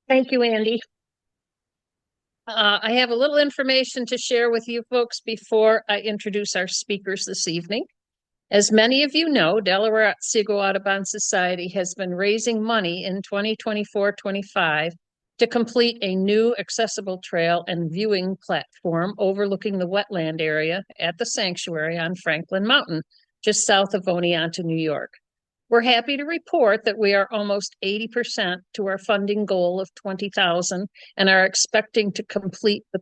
Thank you, Andy. I have a little information to share with you folks before I introduce our speakers this evening. As many of you know, Delaware-Otsego Audubon Society has been raising money in 2024-25 to complete a new accessible trail and viewing platform overlooking the wetland area at the sanctuary on Franklin Mountain, just south of Oneonta, New York. We're happy to report that we are almost 80% to our funding goal of 20,000 and are expecting to complete the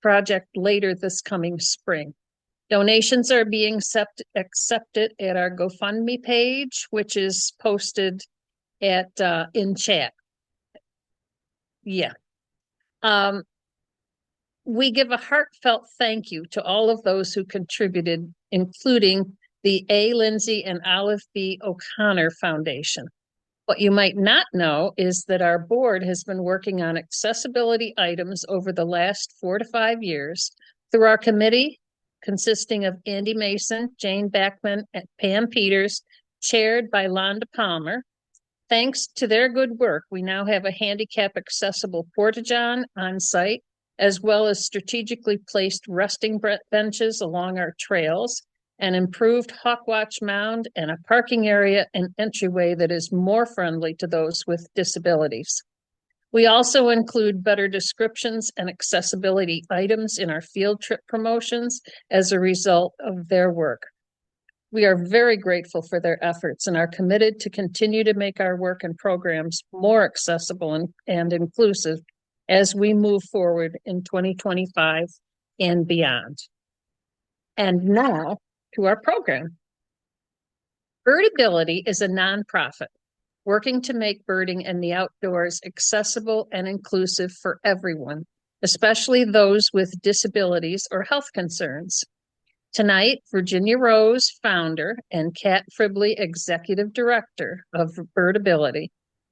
project later this coming spring. Donations are being accepted at our GoFundMe page, which is posted at in chat. Yeah. We give a heartfelt thank you to all of those who contributed, including the A. Lindsay and Olive B. O'Connor Foundation. What you might not know is that our board has been working on accessibility items over the last 4 to 5 years through our committee, consisting of Andy Mason, Jane Backman, and Pam Peters, chaired by Londa Palmer. Thanks to their good work, we now have a handicap accessible porta-john on site, as well as strategically placed resting benches along our trails, an improved Hawkwatch mound, and a parking area and entryway that is more friendly to those with disabilities. We also include better descriptions and accessibility items in our field trip promotions as a result of their work. We are very grateful for their efforts and are committed to continue to make our work and programs more accessible and inclusive as we move forward in 2025 and beyond. And now to our program. Birdability is a nonprofit working to make birding and the outdoors accessible and inclusive for everyone, especially those with disabilities or health concerns. Tonight, Virginia Rose, founder, and Kat Fribley, executive director of Birdability,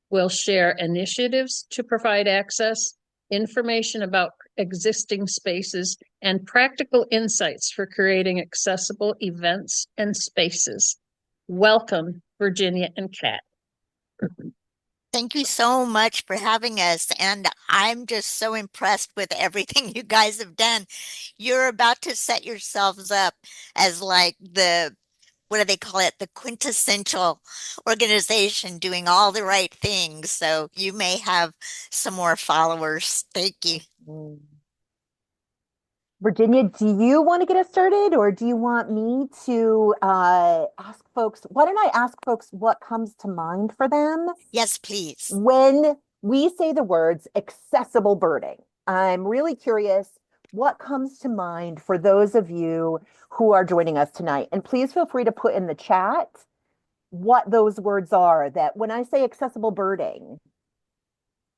will share initiatives to provide access, information about existing spaces, and practical insights for creating accessible events and spaces. Welcome, Virginia and Kat. Thank you so much for having us. And I'm just so impressed with everything you guys have done. You're about to set yourselves up as like what do they call it? The quintessential organization doing all the right things. So you may have some more followers. Thank you. Virginia, do you want to get us started or do you want me to ask folks? Why don't I ask folks what comes to mind for them? Yes, please. When we say the words accessible birding, I'm really curious what comes to mind for those of you who are joining us tonight. And please feel free to put in the chat what those words are, that when I say accessible birding,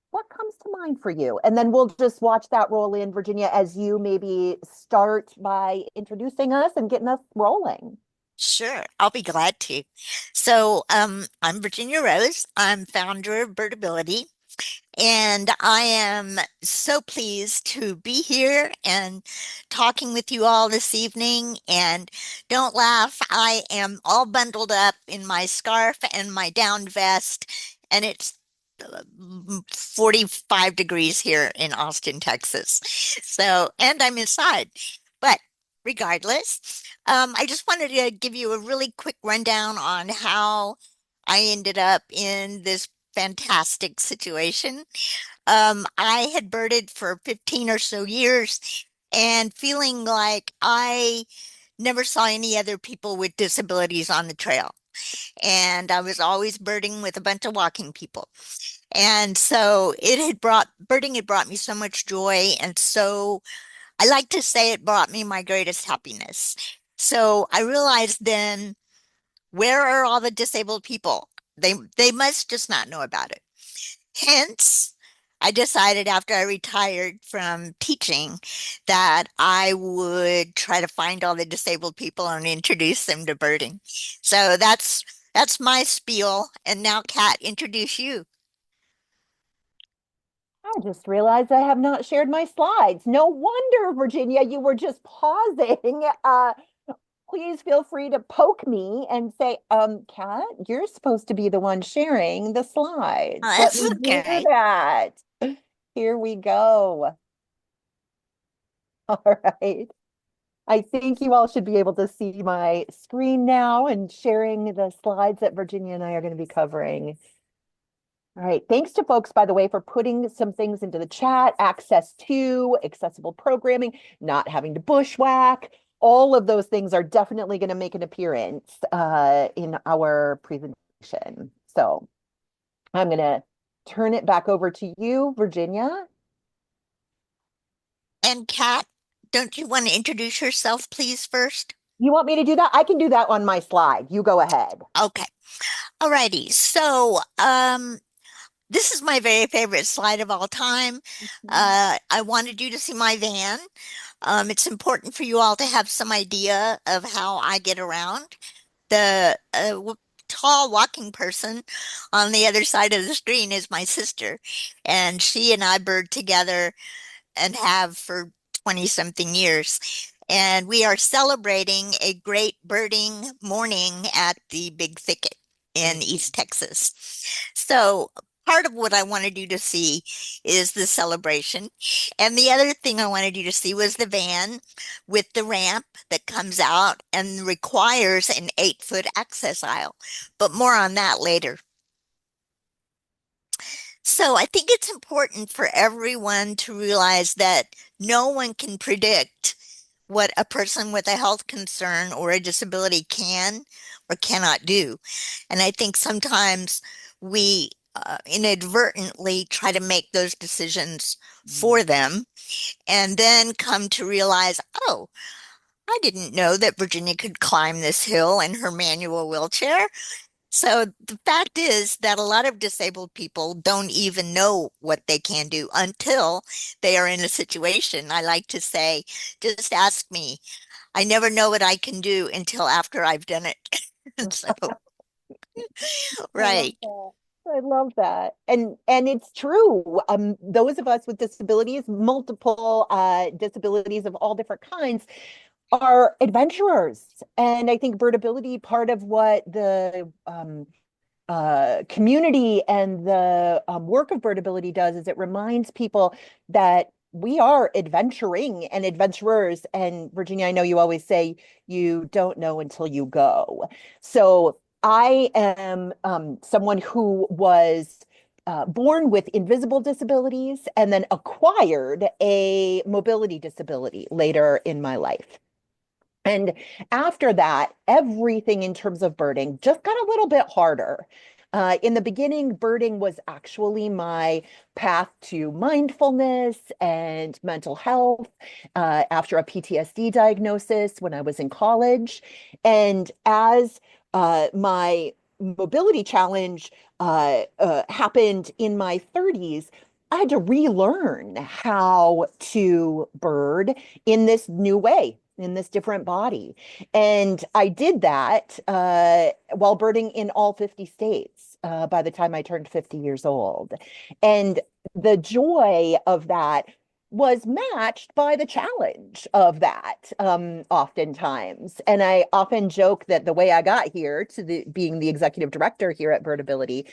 what comes to mind for you? And then we'll just watch that roll in, Virginia, as you maybe start by introducing us and getting us rolling. Sure, I'll be glad to. So, I'm Virginia Rose. I'm founder of Birdability, and I am so pleased to be here and talking with you all this evening. And don't laugh, I am all bundled up in my scarf and my down vest, and it's 45 degrees here in Austin, Texas. So, and I'm inside. But regardless, I just wanted to give you a really quick rundown on how I ended up in this fantastic situation. I had birded for 15 or so years and feeling like I never saw any other people with disabilities on the trail. And I was always birding with a bunch of walking people. And so birding had brought me so much joy. And so I like to say it brought me my greatest happiness. So I realized then, where are all the disabled people? They must just not know about it. Hence, I decided after I retired from teaching that I would try to find all the disabled people and introduce them to birding. So that's my spiel. And now, Kat, introduce you. I just realized I have not shared my slides. No wonder, Virginia, you were just pausing. Please feel free to poke me and say, Kat, you're supposed to be the one sharing the slides. Oh, Let that's me do okay. that. Here we go. All right. I think you all should be able to see my screen now and sharing the slides that Virginia and I are going to be covering. All right. Thanks to folks, by the way, for putting some things into the chat, access to accessible programming, not having to bushwhack. All of those things are definitely going to make an appearance in our presentation. So I'm going to turn it back over to you, Virginia. And Kat, don't you want to introduce yourself, please, first? You want me to do that? I can do that on my slide. You go ahead. Okay. Alrighty. So, this is my very favorite slide of all time. I wanted you to see my van. It's important for you all to have some idea of how I get around. The tall walking person on the other side of the screen is my sister, and she and I bird together and have for 20 something years. And we are celebrating a great birding morning at the Big Thicket in East Texas. So part of what I wanted you to see is the celebration. And the other thing I wanted you to see was the van with the ramp that comes out and requires an 8-foot access aisle. But more on that later. So I think it's important for everyone to realize that no one can predict what a person with a health concern or a disability can or cannot do. And I think sometimes we inadvertently try to make those decisions for them and then come to realize, oh, I didn't know that Virginia could climb this hill in her manual wheelchair. So the fact is that a lot of disabled people don't even know what they can do until they are in a situation. I like to say, just ask me. I never know what I can do until after I've done it. So, I love right. that. I love that. And it's true. Those of us with disabilities, multiple disabilities of all different kinds, are adventurers. And I think birdability, part of what the community and the work of birdability does is it reminds people that we are adventuring and adventurers. And Virginia, I know you always say you don't know until you go. So I am someone who was born with invisible disabilities and then acquired a mobility disability later in my life. And after that, everything in terms of birding just got a little bit harder. In the beginning, birding was actually my path to mindfulness and mental health after a PTSD diagnosis when I was in college. And as my mobility challenge happened in my 30s, I had to relearn how to bird in this new way, in this different body. And I did that while birding in all 50 states by the time I turned 50 years old. And the joy of that was matched by the challenge of that oftentimes. And I often joke that the way I got here to being the executive director here at Birdability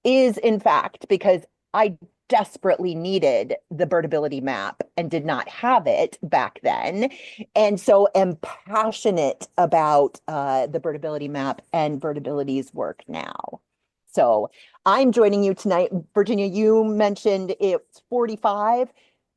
is in fact because I desperately needed the Birdability Map and did not have it back then. And so am passionate about the Birdability Map and Birdability's work now. So I'm joining you tonight. Virginia, you mentioned it's 45.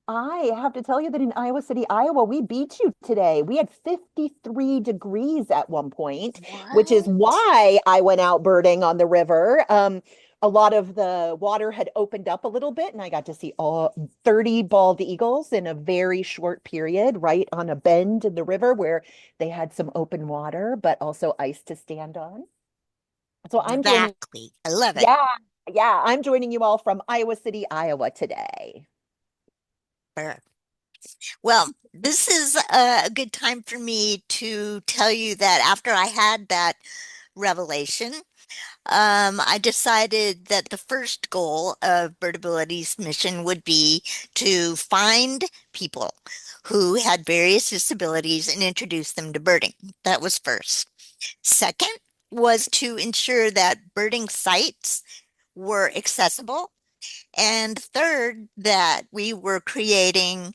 I have to tell you that in Iowa City, Iowa, we beat you today. We had 53 degrees at one point, which is What? why I went out birding on the river. A lot of the water had opened up a little bit, and I got to see all 30 bald eagles in a very short period, right on a bend in the river where they had some open water, but also ice to stand on. So I'm joining, Exactly. I love it. yeah, yeah, I'm joining you all from Iowa City, Iowa today. Sure. Well, this is a good time for me to tell you that after I had that revelation, I decided that the first goal of Birdability's mission would be to find people who had various disabilities and introduce them to birding. That was first. Second was to ensure that birding sites were accessible And third, that we were creating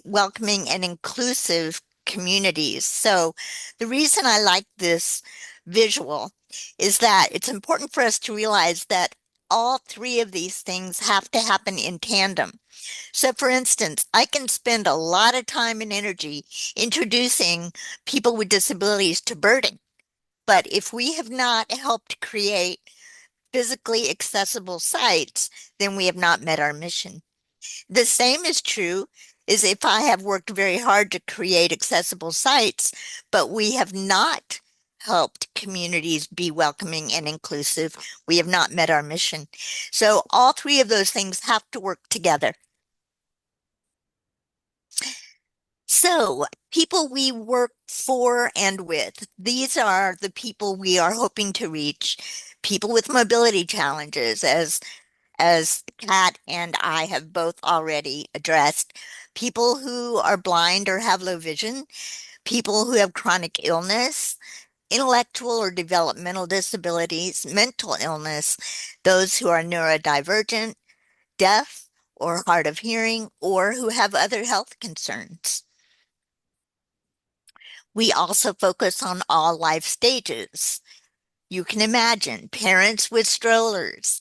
welcoming and inclusive communities. So the reason I like this visual is that it's important for us to realize that all three of these things have to happen in tandem. So, for instance, I can spend a lot of time and energy introducing people with disabilities to birding. But if we have not helped create physically accessible sites, then we have not met our mission. The same is true is if I have worked very hard to create accessible sites, but we have not helped communities be welcoming and inclusive, we have not met our mission. So all three of those things have to work together. So, people we work for and with, these are the people we are hoping to reach. People with mobility challenges, as Kat and I have both already addressed. People who are blind or have low vision, people who have chronic illness, intellectual or developmental disabilities, mental illness, those who are neurodivergent, deaf, or hard of hearing, or who have other health concerns. We also focus on all life stages. You can imagine parents with strollers.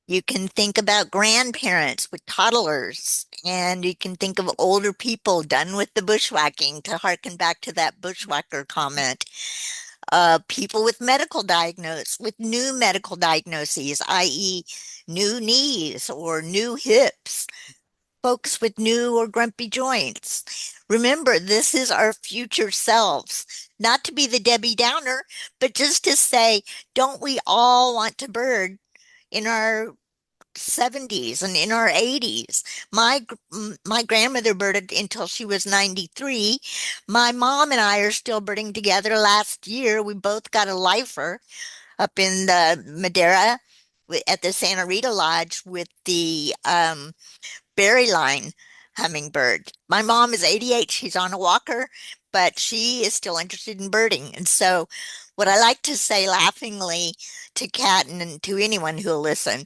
You can think about grandparents with toddlers, and you can think of older people done with the bushwhacking, to harken back to that bushwhacker comment. People with medical diagnoses, with new medical diagnoses, i.e., new knees or new hips, folks with new or grumpy joints. Remember, this is our future selves. Not to be the Debbie Downer, but just to say, don't we all want to bird in our 70s and in our 80s? My grandmother birded until she was 93. My mom and I are still birding together. Last year, we both got a lifer up in the Madeira at the Santa Rita Lodge with the berry line hummingbird. My mom is 88. She's on a walker, but she is still interested in birding. And so what I like to say laughingly to Kat and to anyone who'll listen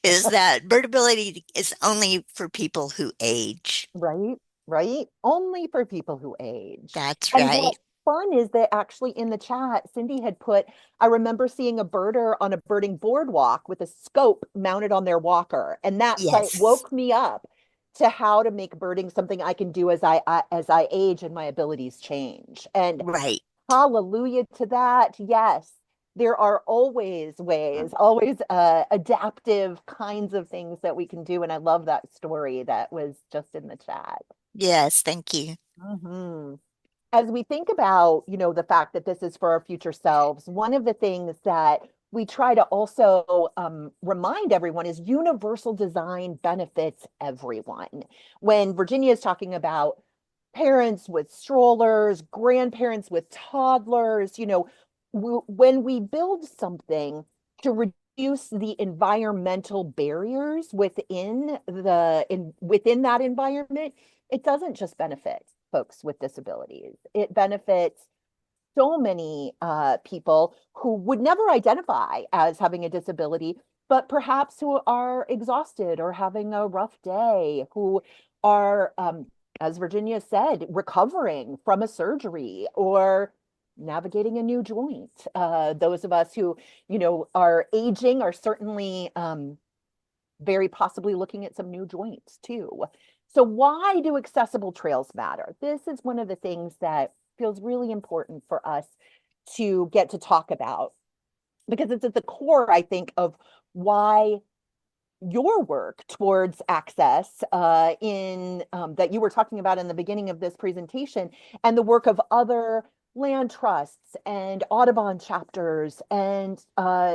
is that birdability is only for people who age. Right, right. Only for people who age. That's And right. what's fun is that actually in the chat, Cindy had put, I remember seeing a birder on a birding boardwalk with a scope mounted on their walker. And that site Yes. woke me up to how to make birding something I can do as I age and my abilities change. And Right. hallelujah to that. Yes, there are always ways, always adaptive kinds of things that we can do. And I love that story that was just in the chat. Yes. Thank you. Mhm. As we think about, the fact that this is for our future selves, one of the things that we try to also remind everyone is universal design benefits everyone. When Virginia is talking about parents with strollers, grandparents with toddlers, when we build something to reduce the environmental barriers within that environment, it doesn't just benefit folks with disabilities. It benefits so many people who would never identify as having a disability, but perhaps who are exhausted or having a rough day, who are, as Virginia said, recovering from a surgery or navigating a new joint. Those of us who, are aging are certainly very possibly looking at some new joints too. So why do accessible trails matter? This is one of the things that feels really important for us to get to talk about because it's at the core, I think, of why your work towards access in that you were talking about in the beginning of this presentation and the work of other land trusts and Audubon chapters and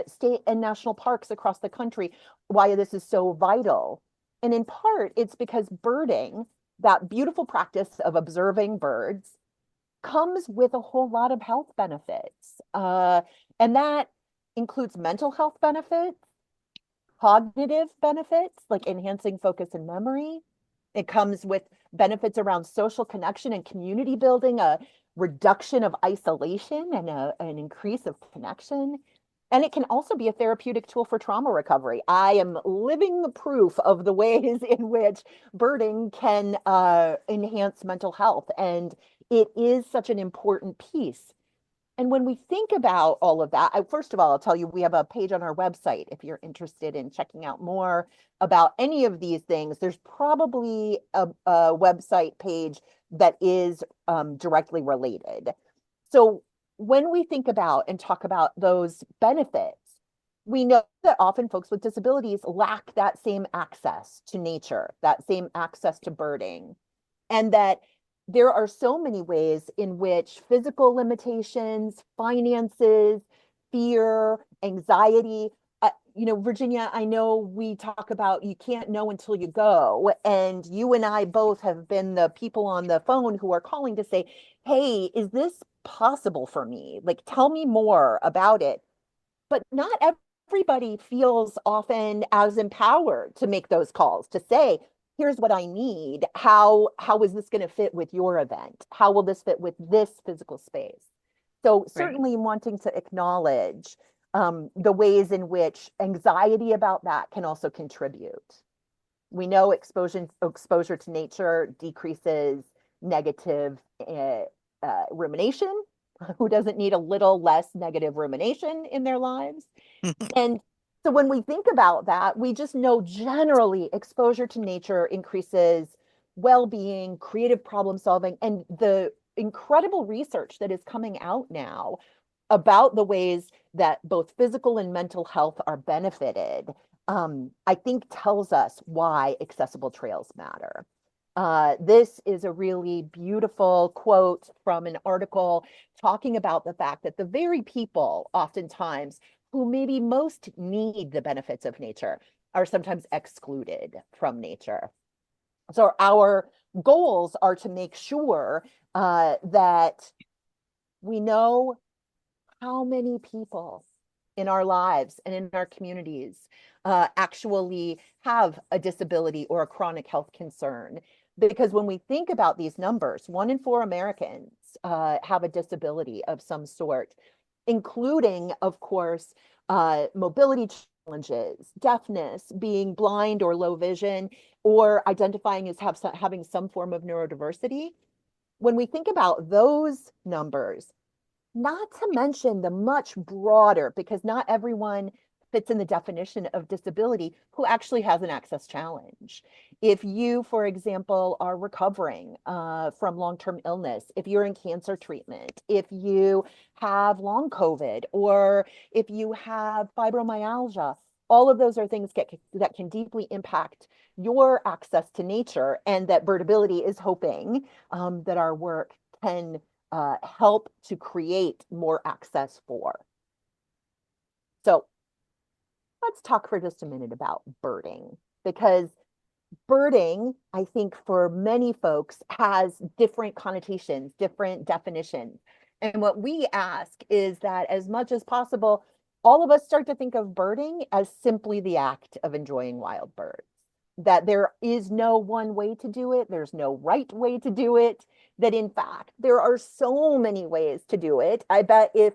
state and national parks across the country, why this is so vital. And in part, it's because birding, that beautiful practice of observing birds, comes with a whole lot of health benefits. And that includes mental health benefits, cognitive benefits like enhancing focus and memory. It comes with benefits around social connection and community building, a reduction of isolation and an increase of connection. And it can also be a therapeutic tool for trauma recovery. I am living the proof of the ways in which birding can enhance mental health. And it is such an important piece. And when we think about all of that, first of all, I'll tell you, we have a page on our website. If you're interested in checking out more about any of these things, there's probably a website page that is directly related. So when we think about and talk about those benefits, we know that often folks with disabilities lack that same access to nature, that same access to birding, and that there are so many ways in which physical limitations, finances, fear, anxiety, Virginia, I know we talk about you can't know until you go. And you and I both have been the people on the phone who are calling to say, hey, is this possible for me? Like, tell me more about it. But not everybody feels often as empowered to make those calls, to say, here's what I need. How is this going to fit with your event? How will this fit with this physical space? So Right. certainly wanting to acknowledge the ways in which anxiety about that can also contribute. We know exposure to nature decreases negative rumination. Who doesn't need a little less negative rumination in their lives? And so when we think about that, we just know generally exposure to nature increases well-being, creative problem solving, and the incredible research that is coming out now about the ways that both physical and mental health are benefited, I think tells us why accessible trails matter. This is a really beautiful quote from an article talking about the fact that the very people oftentimes who maybe most need the benefits of nature are sometimes excluded from nature. So our goals are to make sure that we know how many people in our lives and in our communities actually have a disability or a chronic health concern. Because when we think about these numbers, 1 in 4 Americans have a disability of some sort, including, of course, mobility challenges, deafness, being blind or low vision, or identifying as having some form of neurodiversity. When we think about those numbers, not to mention the much broader, because not everyone fits in the definition of disability who actually has an access challenge. If you, for example, are recovering from long-term illness, if you're in cancer treatment, if you have long COVID, or if you have fibromyalgia, all of those are things that can deeply impact your access to nature, and that Birdability is hoping that our work can help to create more access for. So let's talk for just a minute about birding, because birding, I think for many folks, has different connotations, different definitions. And what we ask is that as much as possible, all of us start to think of birding as simply the act of enjoying wild birds, that there is no one way to do it, there's no right way to do it, that in fact, there are so many ways to do it. I bet if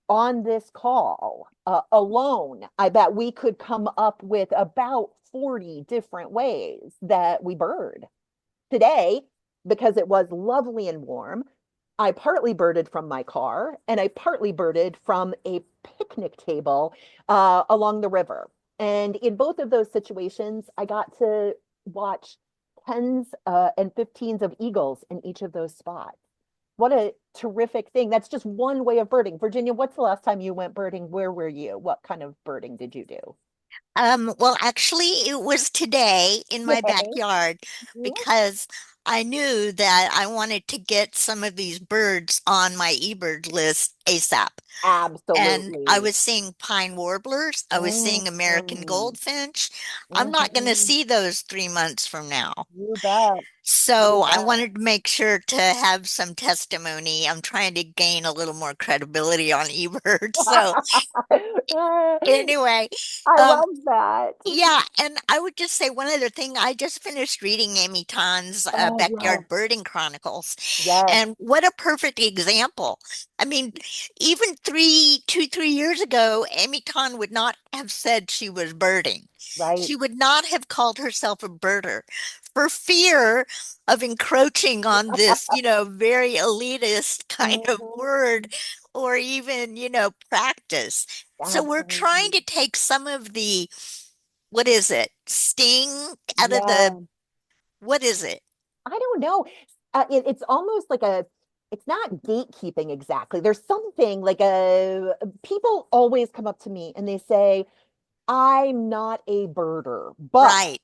on this call alone, I bet we could come up with about 40 different ways that we bird. Today, because it was lovely and warm, I partly birded from my car and I partly birded from a picnic table along the river. And in both of those situations, I got to watch tens and 15s of eagles in each of those spots. What a terrific thing. That's just one way of birding. Virginia, what's the last time you went birding? Where were you? What kind of birding did you do? Well, actually, it was today in my Okay. backyard because I knew that I wanted to get some of these birds on my eBird list ASAP. And I Absolutely. was seeing pine warblers, I was seeing American Mm, goldfinch. I'm not going to mhm. see those 3 months from now. You bet. So I Yeah. wanted to make sure to have some testimony. I'm trying to gain a little more credibility on eBird. So anyway, I um, love that. yeah, and I would just say one other thing. I just finished reading Amy Tan's Oh, Backyard yes. Birding Chronicles, Yes. and what a perfect example. I mean, even 3 years ago, Amy Tan would not have said she was birding. Right. She would not have called herself a birder for fear of encroaching on this, very elitist kind of Mhm. word or even, practice. So we're trying Absolutely. to take some of the, what is it, sting out of Yeah. what is it? I don't know. It's almost like it's not gatekeeping exactly. There's something like people always come up to me and they say, I'm not a birder, but, Right,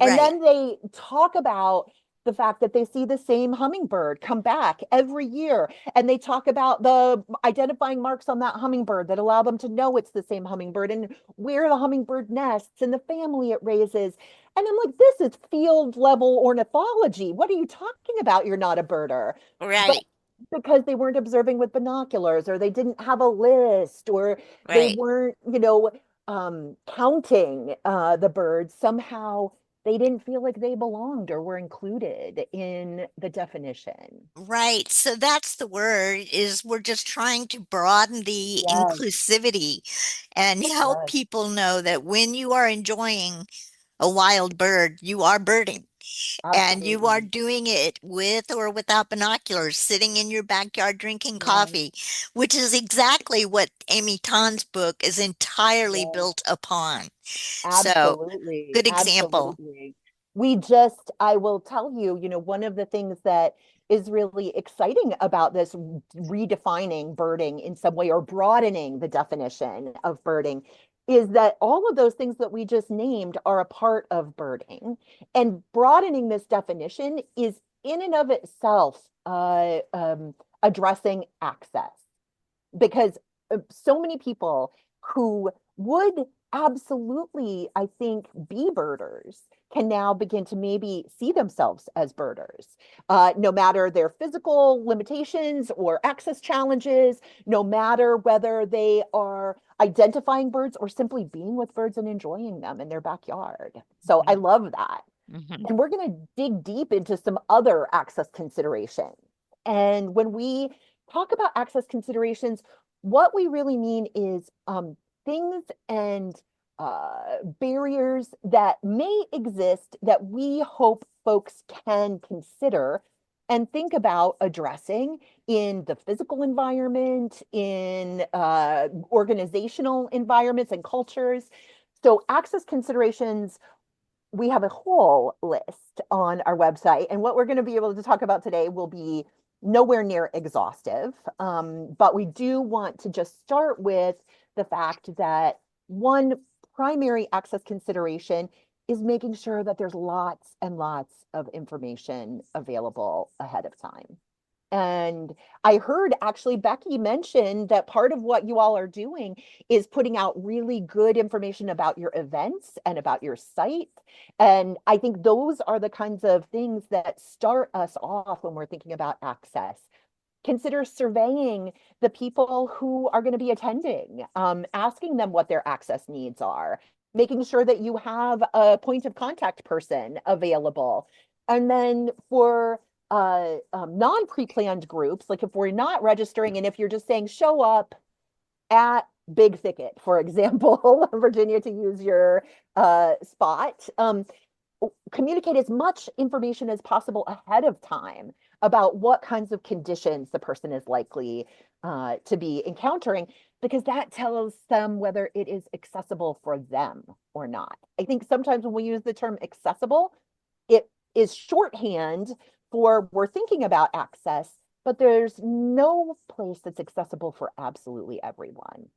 and right, then they talk about the fact that they see the same hummingbird come back every year. And they talk about the identifying marks on that hummingbird that allow them to know it's the same hummingbird and where the hummingbird nests and the family it raises. And I'm like, this is field level ornithology. What are you talking about? You're not a birder. But right, because they weren't observing with binoculars or they didn't have a list or they right. weren't, counting the birds, somehow they didn't feel like they belonged or were included in the definition. Right. So that's the word is we're just trying to broaden the Yes, inclusivity and help yes, people know that when you are enjoying a wild bird, you are birding. And you are absolutely. doing it with or without binoculars, sitting in your backyard drinking Yes, coffee, which is exactly what Amy Tan's book is entirely yes. built upon. So, Absolutely, good example. absolutely. I will tell you, one of the things that is really exciting about this redefining birding in some way or broadening the definition of birding is that all of those things that we just named are a part of birding. And broadening this definition is in and of itself addressing access because so many people who would absolutely, I think, be birders can now begin to maybe see themselves as birders, no matter their physical limitations or access challenges, no matter whether they are identifying birds or simply being with birds and enjoying them in their backyard. So I Mhm, love that. mhm. And we're going to dig deep into some other access considerations. And when we talk about access considerations, what we really mean is things and barriers that may exist that we hope folks can consider and think about addressing in the physical environment, in organizational environments and cultures. So, access considerations, we have a whole list on our website, and what we're going to be able to talk about today will be nowhere near exhaustive. But we do want to just start with the fact that one primary access consideration is making sure that there's lots and lots of information available ahead of time. And I heard actually Becky mention that part of what you all are doing is putting out really good information about your events and about your site. And I think those are the kinds of things that start us off when we're thinking about access. Consider surveying the people who are going to be attending, asking them what their access needs are, making sure that you have a point of contact person available. And then for non-pre-planned groups, like if we're not registering and if you're just saying show up at Big Thicket, for example, Virginia, to use your spot, communicate as much information as possible ahead of time about what kinds of conditions the person is likely to be encountering, because that tells them whether it is accessible for them or not. I think sometimes when we use the term accessible, it is shorthand for we're thinking about access, but there's no place that's accessible for absolutely everyone.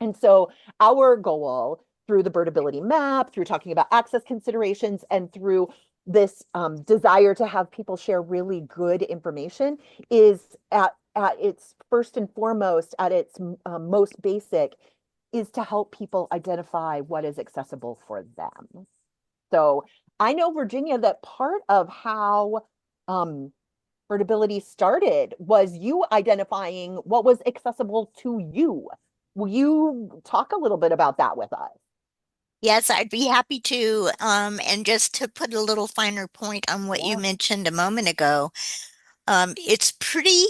And so our goal through the Birdability Map, through talking about access considerations, and through this desire to have people share really good information is at its first and foremost, at its most basic, is to help people identify what is accessible for them. So I know, Virginia, that part of how Birdability started was you identifying what was accessible to you. Will you talk a little bit about that with us? Yes, I'd be happy to. And just to put a little finer point on what you Yeah. mentioned a moment ago, it's pretty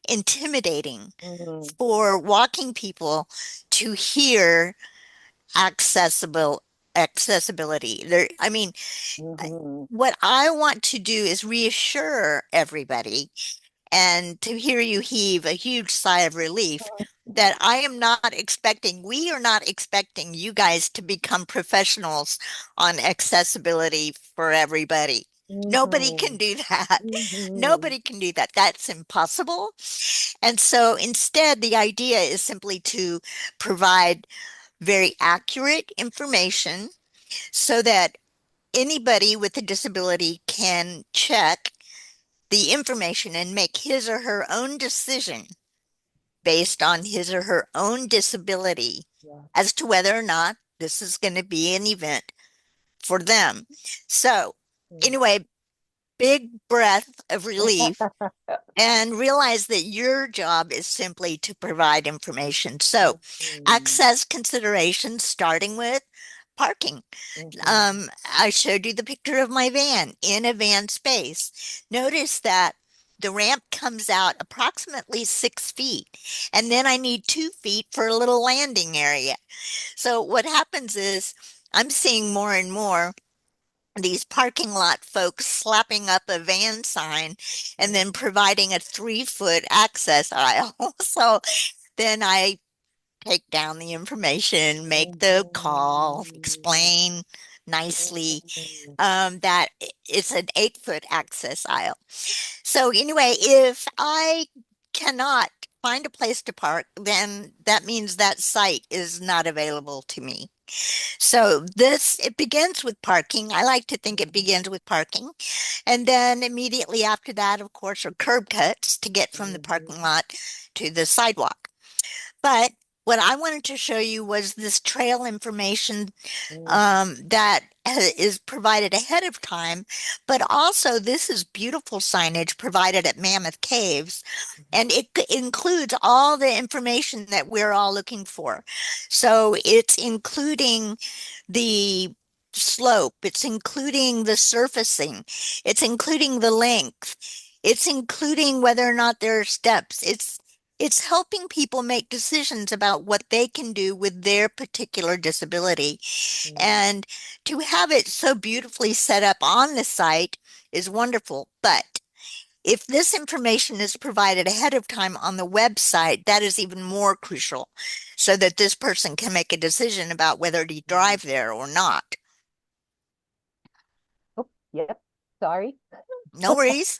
intimidating Mhm. for walking people to hear accessible accessibility. I mean, Mhm. what I want to do is reassure everybody and to hear you heave a huge sigh of relief that we are not expecting you guys to become professionals on accessibility for everybody. Nobody can Mhm. do that. Mhm. Nobody can do that. That's impossible. And so instead, the idea is simply to provide very accurate information so that anybody with a disability can check the information and make his or her own decision based on his or her own disability Yeah. as to whether or not this is going to be an event for them. So, anyway, big breath of relief and realize that your job is simply to provide information. So, Mhm. access considerations starting with parking. Mhm. I showed you the picture of my van in a van space. Notice that the ramp comes out approximately 6 feet, and then I need 2 feet for a little landing area. So what happens is I'm seeing more and more these parking lot folks slapping up a van sign and then providing a 3 foot access aisle. So then I take down the information, make the call, Mhm. explain nicely Mhm. that it's an 8 foot access aisle. So anyway, if I cannot find a place to park, then that means that site is not available to me. So it begins with parking. I like to think it begins with parking. And then immediately after that, of course, are curb cuts to get from the parking lot to the sidewalk. But what I wanted to show you was this trail information that is provided ahead of time, but also this is beautiful signage provided at Mammoth Caves, and it includes all the information that we're all looking for. So it's including the slope, it's including the surfacing, it's including the length, it's including whether or not there are steps. It's helping people make decisions about what they can do with their particular disability. Mhm. And to have it so beautifully set up on the site is wonderful. But if this information is provided ahead of time on the website, that is even more crucial so that this person can make a decision about whether to Mhm. drive there or not. Oh, yep. Sorry. No worries.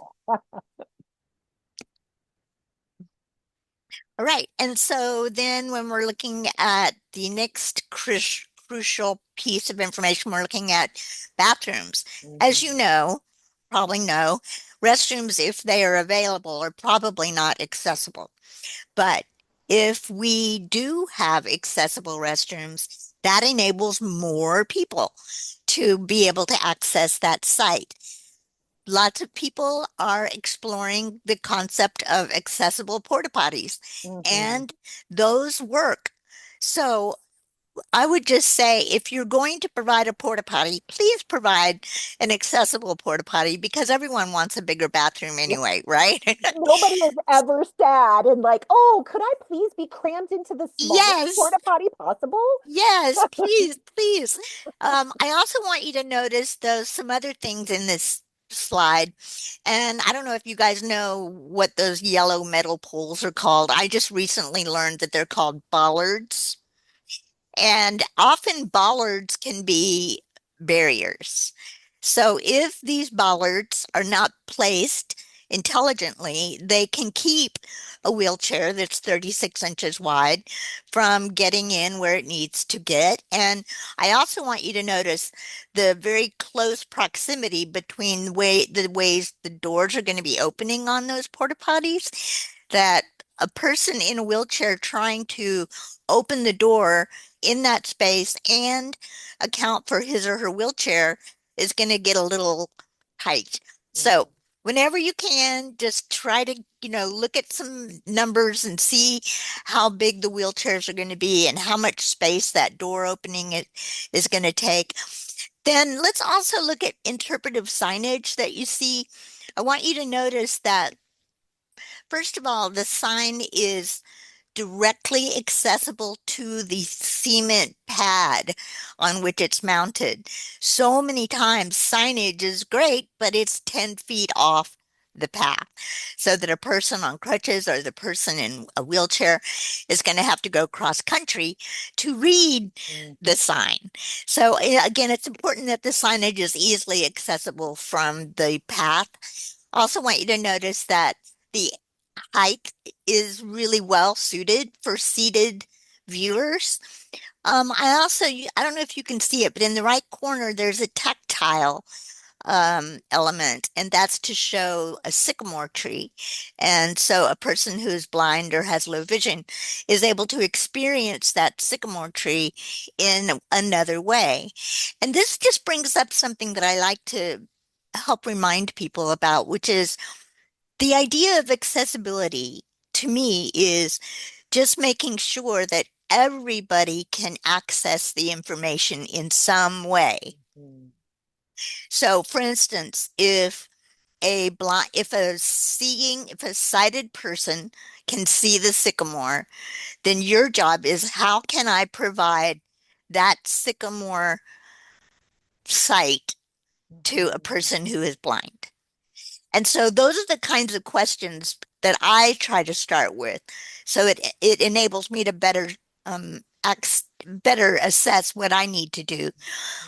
All right. And so then when we're looking at the next crucial piece of information, we're looking at bathrooms. As you Mhm. know, probably know, restrooms, if they are available, are probably not accessible. But if we do have accessible restrooms, that enables more people to be able to access that site. Lots of people are exploring the concept of accessible porta potties, Mhm. and those work. So I would just say if you're going to provide a porta potty, please provide an accessible porta potty because everyone wants a bigger bathroom Yeah. anyway, right? Nobody is ever sad and like, oh, could I please be crammed into the smallest Yes, porta potty possible? yes, please, please. I also want you to notice those some other things in this slide. And I don't know if you guys know what those yellow metal poles are called. I just recently learned that they're called bollards. And often bollards can be barriers. So if these bollards are not placed intelligently, they can keep a wheelchair that's 36 inches wide from getting in where it needs to get. And I also want you to notice the very close proximity between the ways the doors are going to be opening on those porta potties, that a person in a wheelchair trying to open the door in that space and account for his or her wheelchair is going to get a little tight. So whenever you can, just try to, look at some numbers and see how big the wheelchairs are going to be and how much space that door opening is going to take. Then let's also look at interpretive signage that you see. I want you to notice that, first of all, the sign is directly accessible to the cement pad on which it's mounted. So many times signage is great, but it's 10 feet off the path, so that a person on crutches or the person in a wheelchair is going to have to go cross country to read the sign. So again, it's important that the signage is easily accessible from the path. Also want you to notice that the height is really well suited for seated viewers. I don't know if you can see it, but in the right corner, there's a tactile element, and that's to show a sycamore tree. And so a person who is blind or has low vision is able to experience that sycamore tree in another way. And this just brings up something that I like to help remind people about, which is the idea of accessibility to me is just making sure that everybody can access the information in some way. So for instance, if a sighted person can see the sycamore, then your job is, how can I provide that sycamore sight to a person who is blind? And so those are the kinds of questions that I try to start with. So it enables me to better assess what I need to do.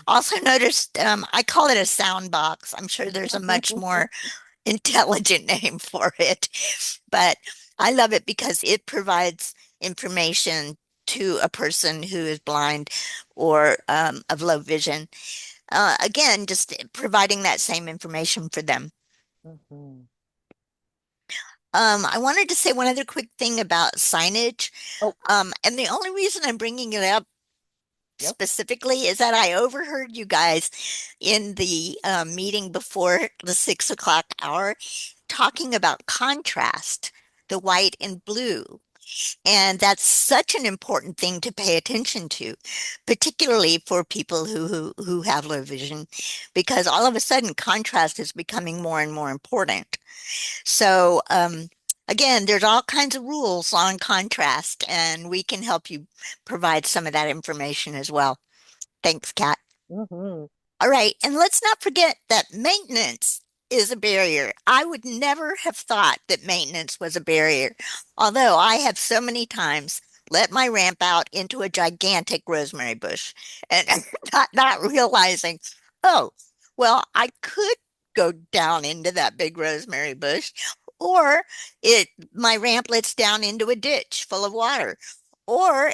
Also noticed, I call it a sound box. I'm sure there's a much more intelligent name for it, but I love it because it provides information to a person who is blind or of low vision. Again, just providing that same information for them. I wanted to say one other quick thing about signage. And the only reason I'm bringing it up specifically is that I overheard you guys in the meeting before the 6 o'clock hour talking about contrast, the white and blue. And that's such an important thing to pay attention to, particularly for people who have low vision, because all of a sudden contrast is becoming more and more important. So again, there's all kinds of rules on contrast, and we can help you provide some of that information as well. Thanks, Kat. All right, and let's not forget that maintenance is a barrier. I would never have thought that maintenance was a barrier, although I have so many times let my ramp out into a gigantic rosemary bush and not realizing, oh, well, I could go down into that big rosemary bush, or my ramp lets down into a ditch full of water, or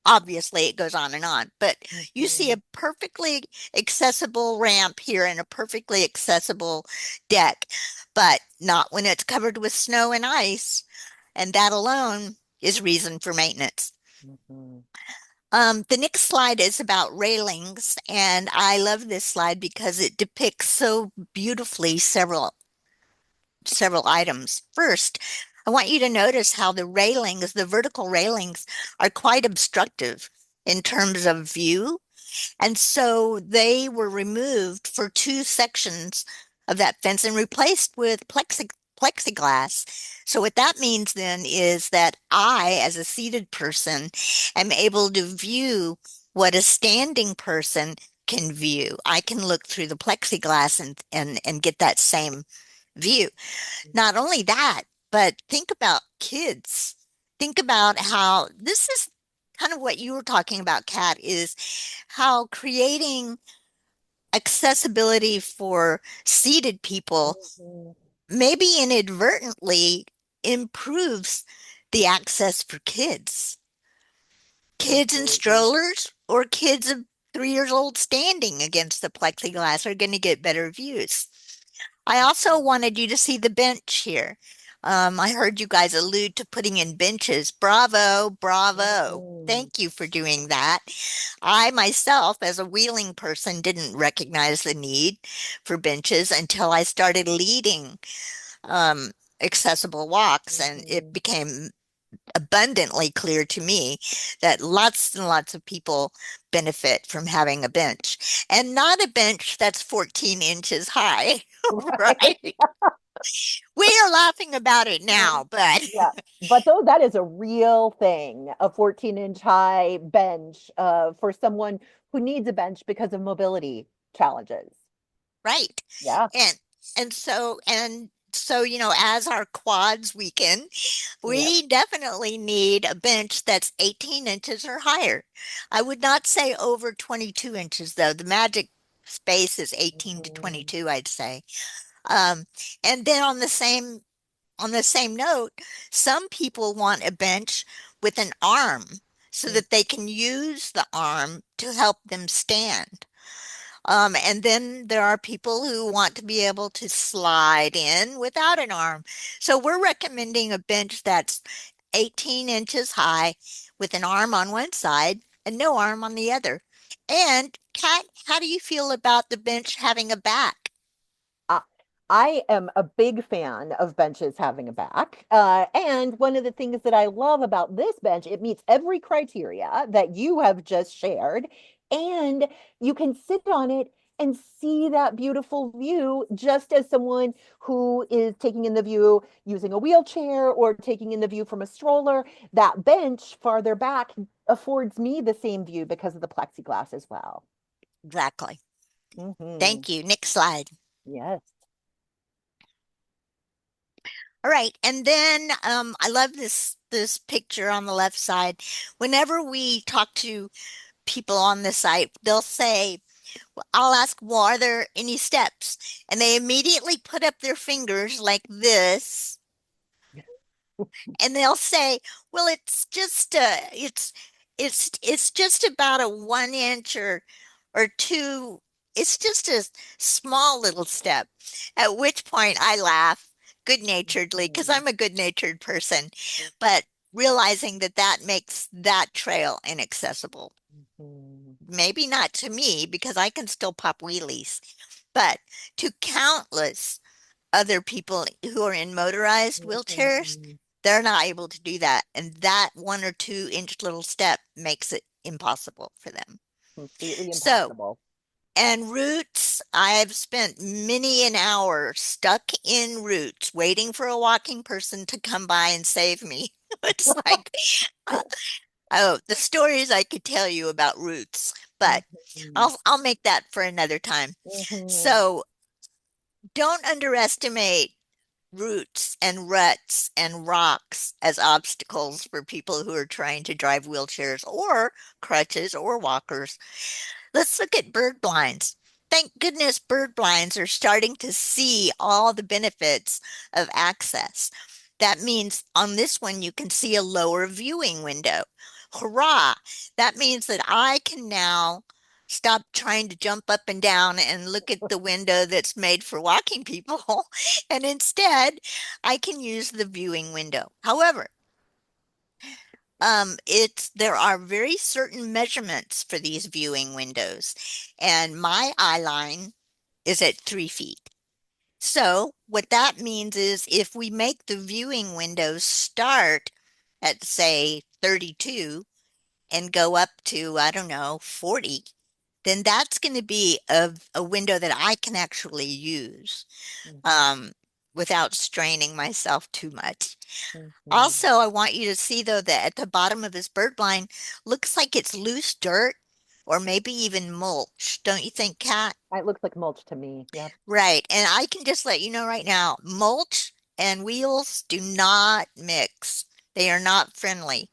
obviously it goes on and on, but you see a perfectly accessible ramp here and a perfectly accessible deck, but not when it's covered with snow and ice. And that alone is reason for maintenance. The next slide is about railings, and I love this slide because it depicts so beautifully several items. First, I want you to notice how the railings, the vertical railings, are quite obstructive in terms of view. And so they were removed for two sections of that fence and replaced with plexiglass. So what that means then is that I, as a seated person, am able to view what a standing person can view. I can look through the plexiglass and get that same view. Not only that, but think about kids. Think about how this is kind of what you were talking about, Kat, is how creating accessibility for seated people maybe inadvertently improves the access for kids. Kids in strollers or kids of 3 years old standing against the plexiglass are going to get better views. I also wanted you to see the bench here. I heard you guys allude to putting in benches. Bravo, bravo. Mhm. Thank you for doing that. I myself, as a wheeling person, didn't recognize the need for benches until I started leading um, accessible walks, and it Mhm. became abundantly clear to me that lots and lots of people benefit from having a bench, and not a bench that's 14 inches high, Right. right? We are laughing about it now, but Yeah. But though that is a real thing, a 14-inch high bench for someone who needs a bench because of mobility challenges. right. Yeah. And and so, as our quads weaken, Yep. we definitely need a bench that's 18 inches or higher. I would not say over 22 inches, though. The magic space is 18 to Mhm. 22, I'd say. Um, and then on the same note, some people want a bench with an arm so that they can use the arm to help them stand. And then there are people who want to be able to slide in without an arm. So we're recommending a bench that's 18 inches high with an arm on one side and no arm on the other. And Kat, how do you feel about the bench having a back? I, I am a big fan of benches having a back. And one of the things that I love about this bench, it meets every criteria that you have just shared. And you can sit on it and see that beautiful view just as someone who is taking in the view using a wheelchair or taking in the view from a stroller. That bench farther back affords me the same view because of the plexiglass as well. Exactly. Hmm. Thank you. Next slide. Yes. All right. And then I love this picture on the left side. Whenever we talk to people on the site, they'll say, I'll ask, well, are there any steps? And they immediately put up their fingers like this, and they'll say, well, it's just about a 1 inch or two. It's just a small little step. At which point I laugh good-naturedly because Mhm. I'm a good-natured person, but realizing that that makes that trail inaccessible. Mhm. Maybe not to me because I can still pop wheelies, but to countless other people who are in motorized wheelchairs, Mhm. they're not able to do that. And that 1 or 2 inch little step makes it impossible for them. Completely So, impossible. and roots, I've spent many an hour stuck in roots waiting for a walking person to come by and save me. It's like, uh, oh, the stories I could tell you about roots, but Mhm. I'll make that for another time. Mhm. So don't underestimate roots and ruts and rocks as obstacles for people who are trying to drive wheelchairs or crutches or walkers. Let's look at bird blinds. Thank goodness bird blinds are starting to see all the benefits of access. That means on this one, you can see a lower viewing window. Hurrah! That means that I can now stop trying to jump up and down and look at the window that's made for walking people. And instead, I can use the viewing window. However, there are very certain measurements for these viewing windows, and my eye line is at 3 feet. So what that means is if we make the viewing windows start at say 32 and go up to, I don't know, 40, then that's going to be a window that I can actually use um, without straining myself too much. Mhm. Also, I want you to see though that at the bottom of this bird blind looks like it's loose dirt or maybe even mulch. Don't you think, Kat? It looks like mulch to me. Yep. Right. And I can just let you know right now, mulch and wheels do not mix. They are not friendly.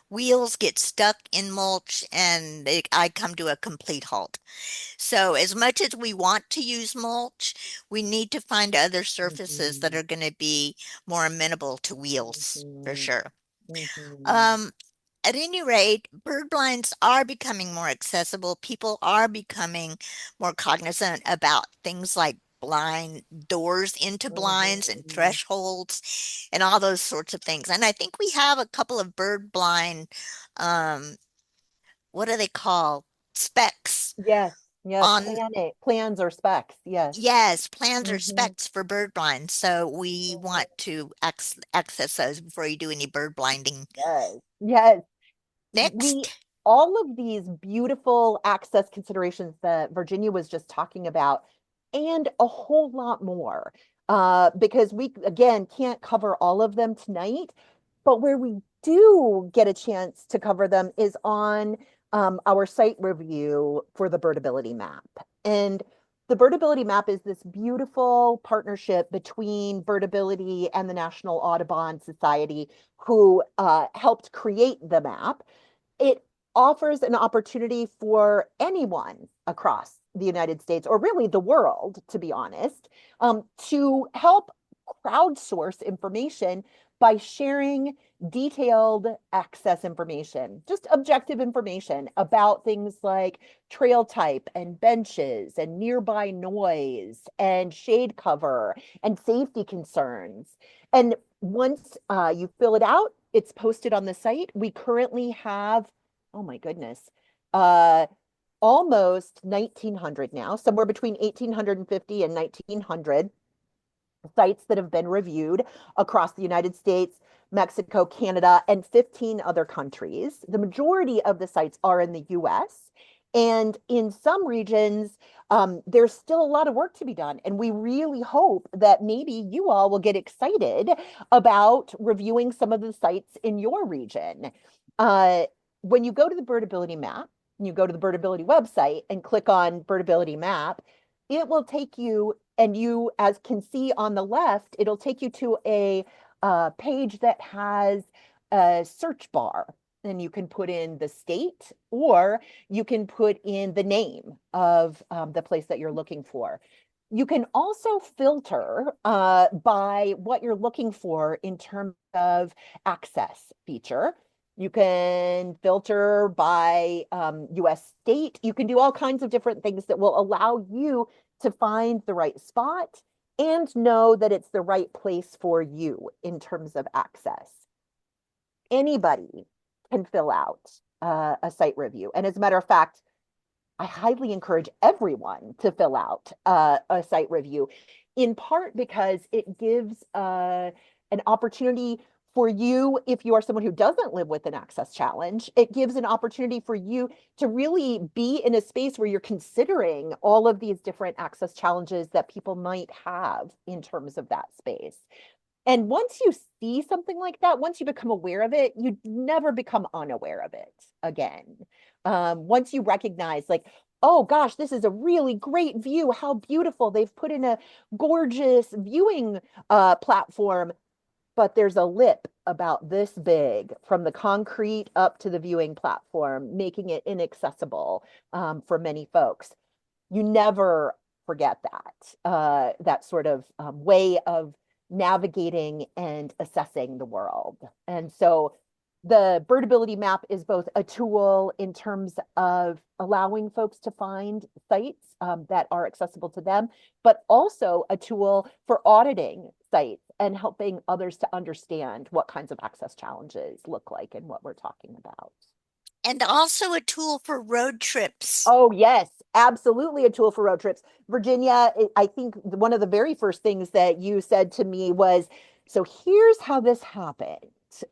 Wheels get stuck in mulch and I come to a complete halt. So as much as we want to use mulch, we need to find other surfaces that Mhm. are going to be more amenable to wheels for Mhm. sure. Mhm. Um, at any rate, bird blinds are becoming more accessible. People are becoming more cognizant about things like blind doors into blinds and thresholds and all those sorts of things. And I think we have a couple of bird blind, what are they called? Specs Yes, yes, on, plans or specs, yes. yes, plans or Mhm. specs for bird blind. So we want to access those before you do any bird blinding. Yes, yes. We Next. all of these beautiful access considerations that Virginia was just talking about, and a whole lot more, because we again can't cover all of them tonight, but where we do get a chance to cover them is on our site review for the Birdability Map. And the Birdability Map is this beautiful partnership between Birdability and the National Audubon Society, who helped create the map. It offers an opportunity for anyone across the United States, or really the world, to be honest, to help crowdsource information by sharing detailed access information, just objective information about things like trail type and benches and nearby noise and shade cover and safety concerns. And once you fill it out, it's posted on the site. We currently have, oh my goodness, almost 1,900 now, somewhere between 1,850 and 1,900 sites that have been reviewed across the United States, Mexico, Canada, and 15 other countries. The majority of the sites are in the US. And in some regions, there's still a lot of work to be done. And we really hope that maybe you all will get excited about reviewing some of the sites in your region. When you go to the Birdability Map, you go to the Birdability website and click on Birdability Map, it will take you, and you, as can see on the left, it'll take you to a page that has a search bar. And you can put in the state, or you can put in the name of the place that you're looking for. You can also filter by what you're looking for in terms of access feature. You can filter by US state. You can do all kinds of different things that will allow you to find the right spot and know that it's the right place for you in terms of access. Anybody can fill out a site review. And as a matter of fact, I highly encourage everyone to fill out a site review, in part because it gives an opportunity for you, if you are someone who doesn't live with an access challenge, it gives an opportunity for you to really be in a space where you're considering all of these different access challenges that people might have in terms of that space. And once you see something like that, once you become aware of it, you never become unaware of it again. Once you recognize, like, oh gosh, this is a really great view. How beautiful. They've put in a gorgeous viewing platform, but there's a lip about this big from the concrete up to the viewing platform, making it inaccessible for many folks. You never forget that sort of way of navigating and assessing the world. And so the Birdability Map is both a tool in terms of allowing folks to find sites that are accessible to them, but also a tool for auditing sites and helping others to understand what kinds of access challenges look like and what we're talking about. And also a tool for road trips. Oh, yes, absolutely a tool for road trips. Virginia, I think one of the very first things that you said to me was, so here's how this happened.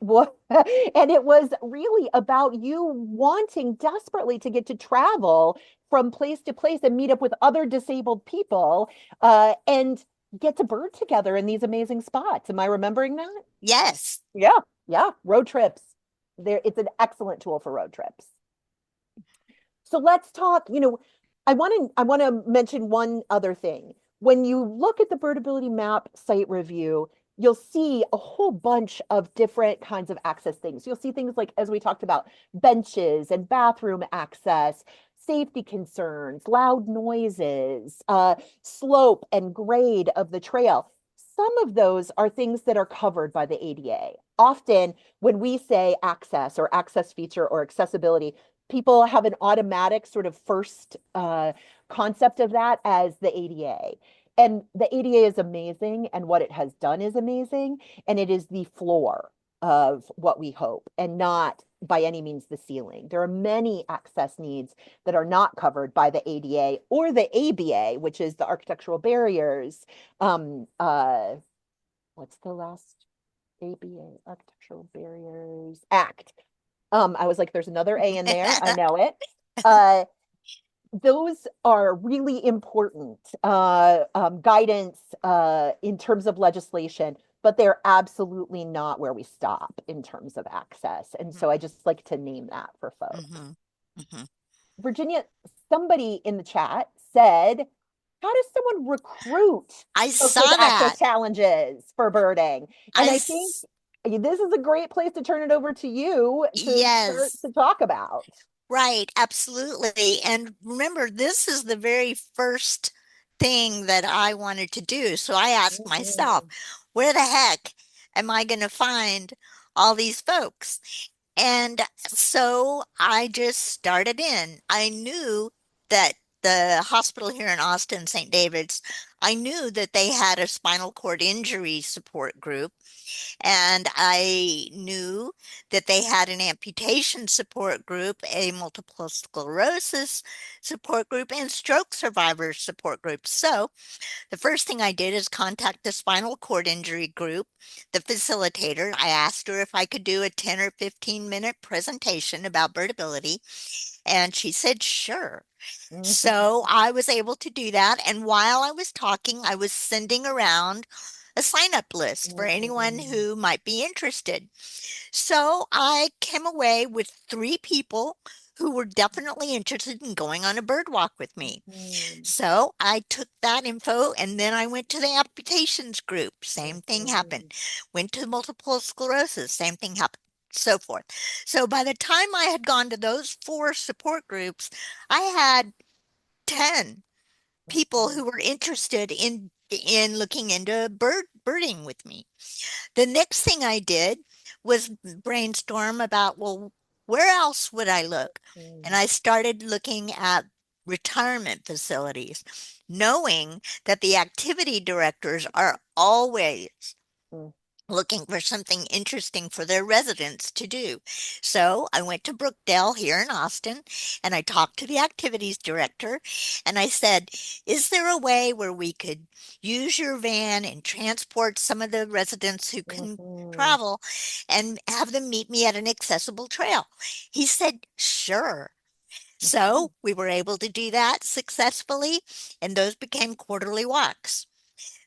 And it was really about you wanting desperately to get to travel from place to place and meet up with other disabled people and get to bird together in these amazing spots. Am I remembering that? Yes. Yeah, yeah, road trips. It's an excellent tool for road trips. So let's talk, I want to mention one other thing. When you look at the Birdability Map site review, you'll see a whole bunch of different kinds of access things. You'll see things like, as we talked about, benches and bathroom access, safety concerns, loud noises, slope and grade of the trail. Some of those are things that are covered by the ADA. Often, when we say access or access feature or accessibility, people have an automatic sort of first concept of that as the ADA. And the ADA is amazing, and what it has done is amazing, and it is the floor of what we hope, and not by any means the ceiling. There are many access needs that are not covered by the ADA or the ABA, which is the architectural barriers. What's the last ABA, Architectural Barriers Act? I was like, there's another A in there. I know it. Those are really important guidance in terms of legislation, but they're absolutely not where we stop in terms of access. And so I just like to name that for folks. Virginia, somebody in the chat said, how does someone recruit I folks saw with that. access challenges for birding? And I think this is a great place to turn it over to you to talk about. Right, absolutely. And remember, this is the very first thing that I wanted to do. So I asked myself, where the heck am I going to find all these folks? And so I just started in. I knew that the hospital here in Austin, St. David's, I knew that they had a spinal cord injury support group. And I knew that they had an amputation support group, a multiple sclerosis support group, and stroke survivors support group. So the first thing I did is contact the spinal cord injury group, the facilitator. I asked her if I could do a 10 or 15-minute presentation about birdability, and she said, sure. So I was able to do that. And while I was talking, I was sending around a sign-up list for anyone who might be interested. So I came away with 3 people who were definitely interested in going on a bird walk with me. So I took that info and then I went to the amputations group. Same thing happened. Went to multiple sclerosis. Same thing happened. So forth. So by the time I had gone to those 4 support groups, I had 10 people who were interested in looking into birding with me. The next thing I did was brainstorm about, well, where else would I look? And I started looking at retirement facilities, knowing that the activity directors are always looking for something interesting for their residents to do. So I went to Brookdale here in Austin and I talked to the activities director and I said, is there a way where we could use your van and transport some of the residents who can travel and have them meet me at an accessible trail? He said, sure. So we were able to do that successfully, and those became quarterly walks.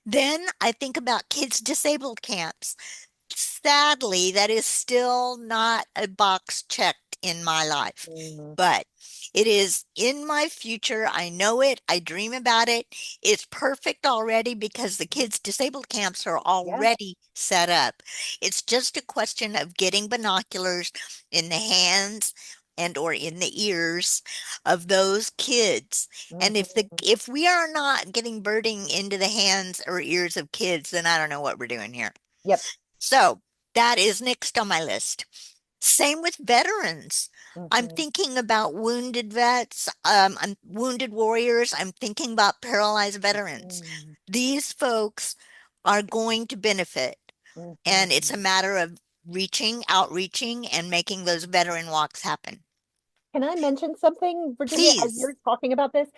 Then I think about kids disabled camps. Sadly, that is still not a box checked in my life, but it is in my future. I know it. I dream about it. It's perfect already because the kids disabled camps are already set up. It's just a question of getting binoculars in the hands and or in the ears of those kids. And if we are not getting birding into the hands or ears of kids, then I don't know what we're doing here. So that is next on my list. Same with veterans. I'm thinking about wounded vets, wounded warriors. I'm thinking about paralyzed veterans. These folks are going to benefit. And it's a matter of outreaching, and making those veteran walks happen. Can I mention something, Virginia, as Please. you're talking about this?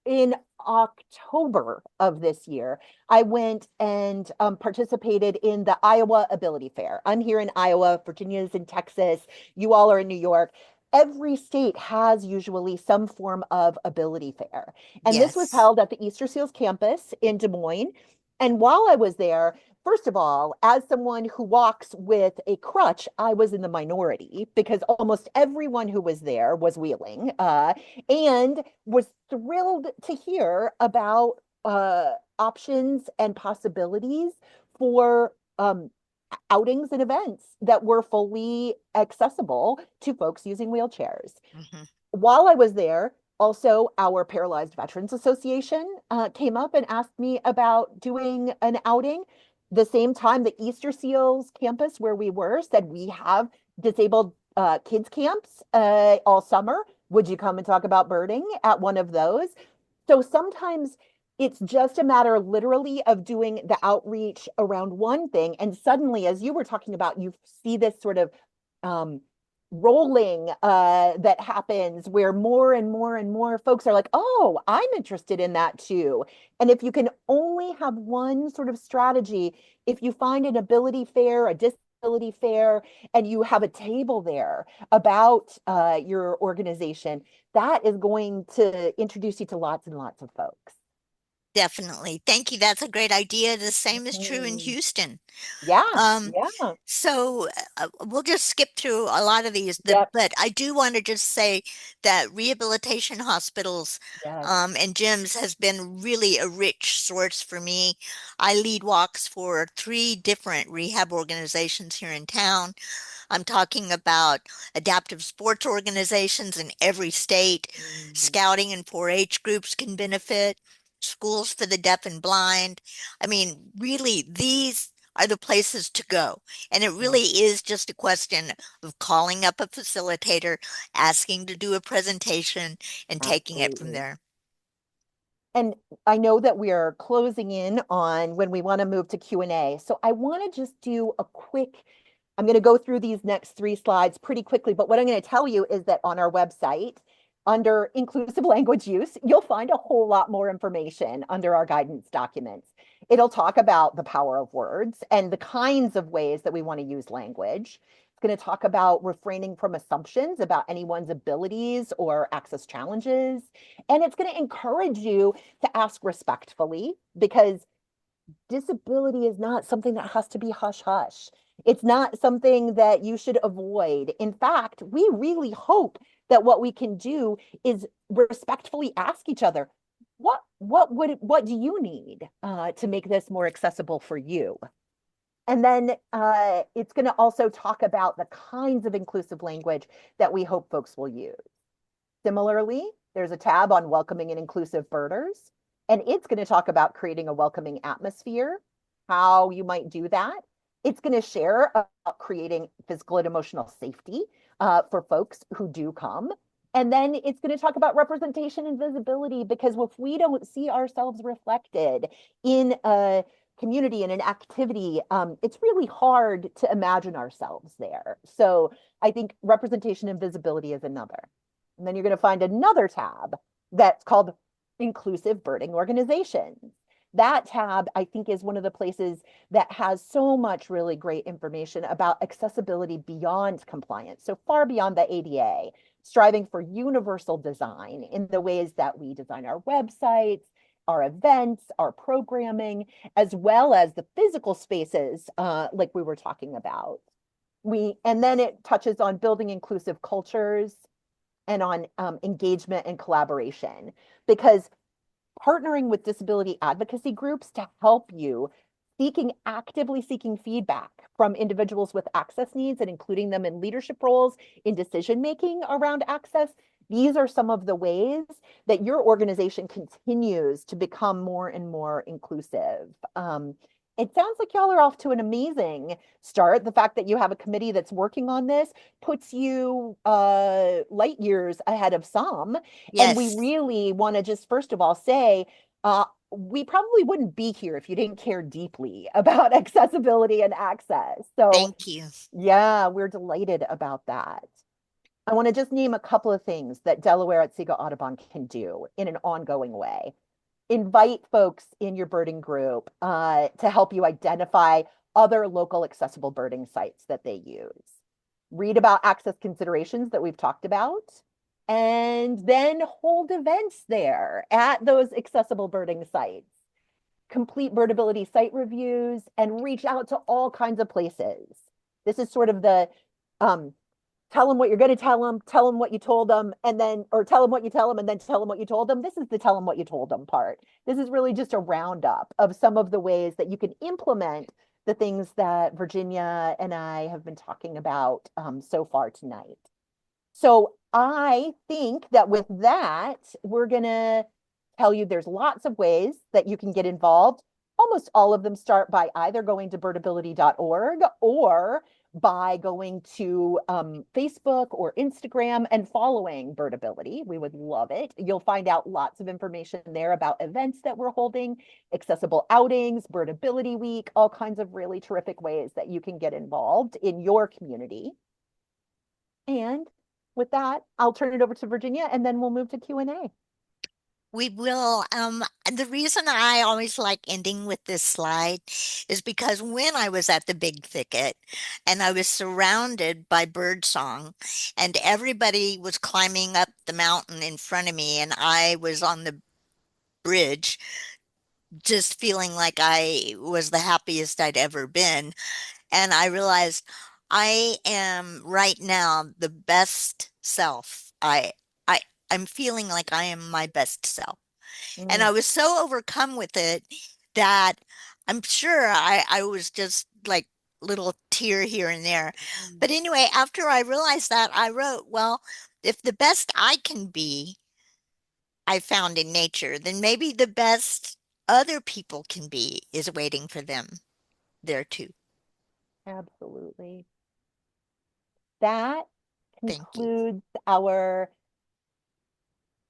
In October of this year, I went and participated in the Iowa Ability Fair. I'm here in Iowa, Virginia's in Texas, you all are in New York. Every state has usually some form of ability fair. And this was held at the Easter Seals campus in Des Moines. And while I was there, first of all, as someone who walks with a crutch, I was in the minority because almost everyone who was there was wheeling and was thrilled to hear about options and possibilities for outings and events that were fully accessible to folks using wheelchairs. While I was there, also, our Paralyzed Veterans Association came up and asked me about doing an outing. The same time, the Easter Seals campus where we were said we have disabled kids camps all summer. Would you come and talk about birding at one of those? So sometimes it's just a matter literally of doing the outreach around one thing. And suddenly, as you were talking about, you see this sort of rolling that happens where more and more and more folks are like, oh, I'm interested in that too. And if you can only have one sort of strategy, if you find an ability fair, a disability fair, and you have a table there about your organization, that is going to introduce you to lots and lots of folks. Definitely. Thank you. That's a great idea. The same is true in Mhm. Houston. Yeah, Um, yeah, so we'll just skip through a lot of these, yep, but I do want to just say that rehabilitation hospitals yes. and gyms has been really a rich source for me. I lead walks for 3 different rehab organizations here in town. I'm talking about adaptive sports organizations in every state. Mhm. Scouting and 4-H groups can benefit. Schools for the deaf and blind. I mean, really, these are the places to go. And it Yeah, really is just a question of calling up a facilitator, asking to do a presentation, and taking it from absolutely. there. And I know that we are closing in on when we want to move to Q&A. So I want to just do a quick, I'm going to go through these next 3 slides pretty quickly, but what I'm going to tell you is that on our website, under inclusive language use, you'll find a whole lot more information under our guidance documents. It'll talk about the power of words and the kinds of ways that we want to use language. It's going to talk about refraining from assumptions about anyone's abilities or access challenges. And it's going to encourage you to ask respectfully, because disability is not something that has to be hush hush. It's not something that you should avoid. In fact, we really hope that what we can do is respectfully ask each other, what do you need to make this more accessible for you? And then it's going to also talk about the kinds of inclusive language that we hope folks will use. Similarly, there's a tab on welcoming and inclusive birders, and it's going to talk about creating a welcoming atmosphere, how you might do that. It's going to share about creating physical and emotional safety for folks who do come. And then it's going to talk about representation and visibility, because if we don't see ourselves reflected in a community and an activity, it's really hard to imagine ourselves there. So I think representation and visibility is another. And then you're going to find another tab that's called Inclusive Birding Organizations. That tab, I think, is one of the places that has so much really great information about accessibility beyond compliance, so far beyond the ADA, striving for universal design in the ways that we design our websites, our events, our programming, as well as the physical spaces like we were talking about. And then it touches on building inclusive cultures and on engagement and collaboration, because partnering with disability advocacy groups to help you actively seeking feedback from individuals with access needs and including them in leadership roles in decision making around access. These are some of the ways that your organization continues to become more and more inclusive. It sounds like y'all are off to an amazing start. The fact that you have a committee that's working on this puts you light years ahead of some. And we Yes, really want to just, first of all, say, we probably wouldn't be here if you didn't care deeply about accessibility and access. So, thank you. yeah, we're delighted about that. I want to just name a couple of things that Delaware-Otsego Audubon can do in an ongoing way. Invite folks in your birding group to help you identify other local accessible birding sites that they use. Read about access considerations that we've talked about, and then hold events there at those accessible birding sites. Complete birdability site reviews and reach out to all kinds of places. This is sort of the um, tell them what you're going to tell them what you told them, and then, or tell them what you tell them, and then tell them what you told them. This is the tell them what you told them part. This is really just a roundup of some of the ways that you can implement the things that Virginia and I have been talking about so far tonight. So I think that with that, we're going to tell you there's lots of ways that you can get involved. Almost all of them start by either going to birdability.org or by going to Facebook or Instagram and following Birdability. We would love it. You'll find out lots of information there about events that we're holding, accessible outings, Birdability Week, all kinds of really terrific ways that you can get involved in your community. And with that, I'll turn it over to Virginia and then we'll move to Q&A. We will. The reason I always like ending with this slide is because when I was at the Big Thicket and I was surrounded by bird song and everybody was climbing up the mountain in front of me and I was on the bridge just feeling like I was the happiest I'd ever been. And I realized I am right now the best self. I, I'm feeling like I am my best self. And I Mm. was so overcome with it that I'm sure I was just like little tear here and there. But anyway, after I realized that, I wrote, well, if the best I can be, I found in nature, then maybe the best other people can be is waiting for them there too. Absolutely. That Thank you. concludes our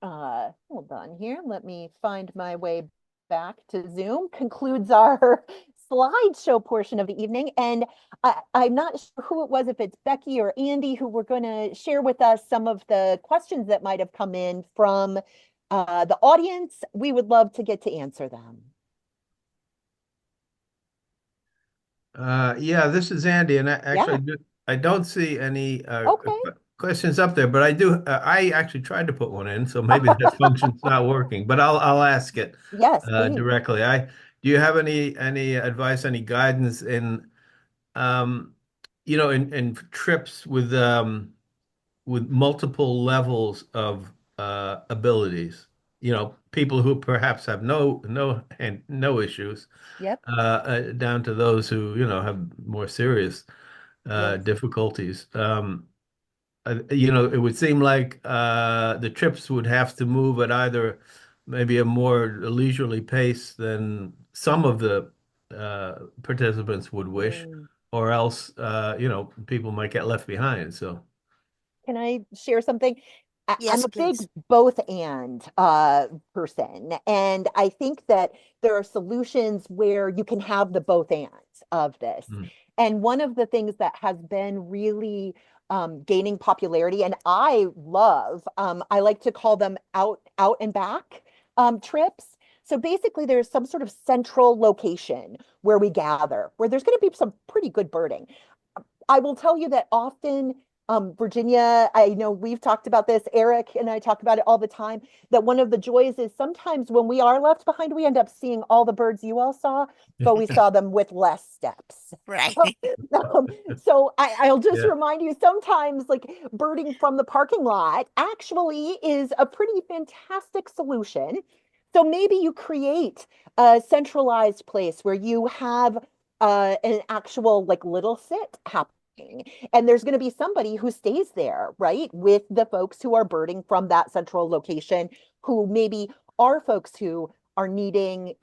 hold on here. Let me find my way back to Zoom. Concludes our slideshow portion of the evening. And I'm not sure who it was, if it's Becky or Andy, who were going to share with us some of the questions that might have come in from the audience. We would love to get to answer them. Yeah, this is Andy, and Yeah. I don't see any Okay. questions up there, but I do. I actually tried to put one in, so maybe that function's not working. But I'll ask it Yes, please. directly. Do you have any advice, any guidance in um, in trips with multiple levels of abilities? People who perhaps have no issues Yep. down to those who, have more serious Yes. difficulties. It would seem like the trips would have to move at either maybe a more leisurely pace than some of the participants would wish, Mm. or else, people might get left behind. So, Can I share something? I'm Yes, a big please. both and person. And I think that there are solutions where you can have the both ands of this. mm, And one of the things that has been really gaining popularity, and I love, I like to call them out and back trips. So basically, there's some sort of central location where we gather, where there's going to be some pretty good birding. I will tell you that often, Virginia, I know we've talked about this, Eric and I talk about it all the time, that one of the joys is sometimes when we are left behind, we end up seeing all the birds you all saw, but we saw them with less steps. Right. Um, so I'll just yeah. remind you, sometimes like birding from the parking lot actually is a pretty fantastic solution. So maybe you create a centralized place where you have an actual like little sit happening. And there's going to be somebody who stays there, right, with the folks who are birding from that central location, who maybe are folks who are needing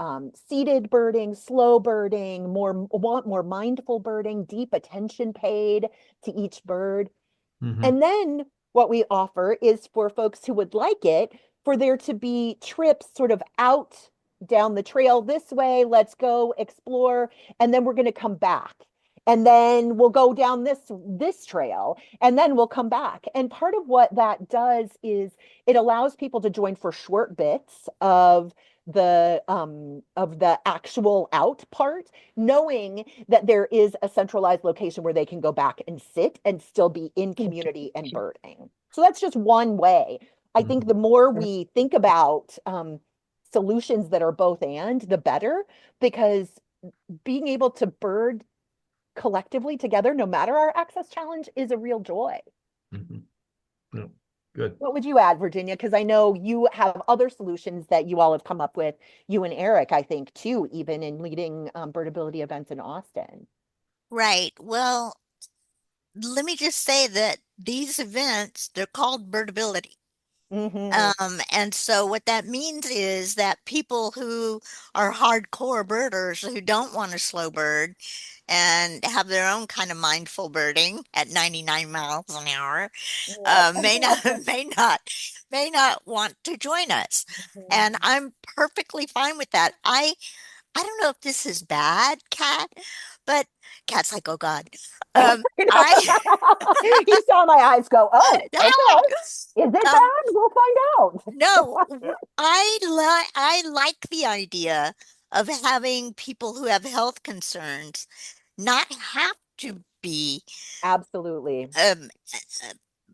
seated birding, slow birding, want more mindful birding, deep attention paid to each bird. Hmm. And then what we offer is for folks who would like it, for there to be trips sort of out down the trail this way. Let's go explore. And then we're going to come back. And then we'll go down this trail and then we'll come back. And part of what that does is it allows people to join for short bits of the actual out part, knowing that there is a centralized location where they can go back and sit and still be in community and birding. So that's just one way. I think Hmm. the more we think about solutions that are both and, the better, because being able to bird collectively together, no matter our access challenge, is a real joy. Hmm. Yeah. Good. What would you add, Virginia? Because I know you have other solutions that you all have come up with, you and Eric, I think, too, even in leading birdability events in Austin. Right. Well, let me just say that these events, they're called Birdability. And so what that means is that people who are hardcore birders who don't want to slow bird and have their own kind of mindful birding at 99 miles an hour Yep. may not may not want to join us. And Mhm. I'm perfectly fine with that. I don't know if this is bad, Cat, but Cat's like, oh God. I You saw my eyes go, oh, ah, okay. Is it um bad? We'll find out. no, I like the idea of having people who have health concerns not have to be Absolutely. um, uh,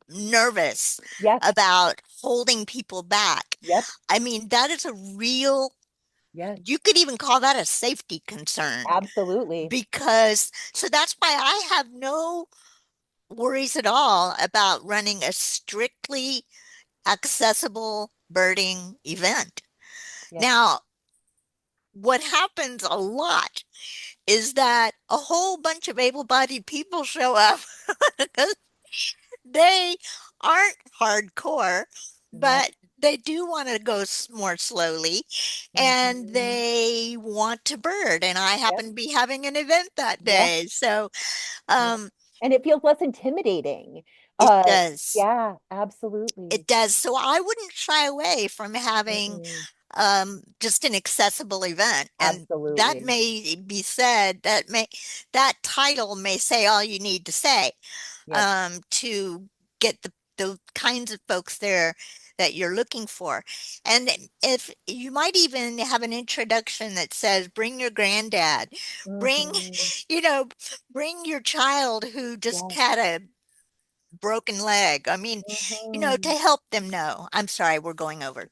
nervous Yes. about holding people back. Yep. I mean, that is a real, Yes. you could even call that a safety concern Absolutely. because, so that's why I have no worries at all about running a strictly accessible birding event. Yes. Now, what happens a lot is that a whole bunch of able-bodied people show up. They aren't hardcore, Yep. but they do want to go more slowly and Mhm. they want to bird. And I Yep. happen to be having an event that Yep. day. So Yep. um, And it feels less intimidating. it Uh, does. yeah, absolutely. It does. So I wouldn't shy away from having Mm-mm. just an accessible event. And that Absolutely. may be said, that title may say all you need to say Yep. to get the kinds of folks there that you're looking for. And if you might even have an introduction that says, bring your granddad, bring, Mhm. you know, bring your child who just Yes. had a broken leg. I mean, to Mhm. help them know. I'm sorry, we're going over.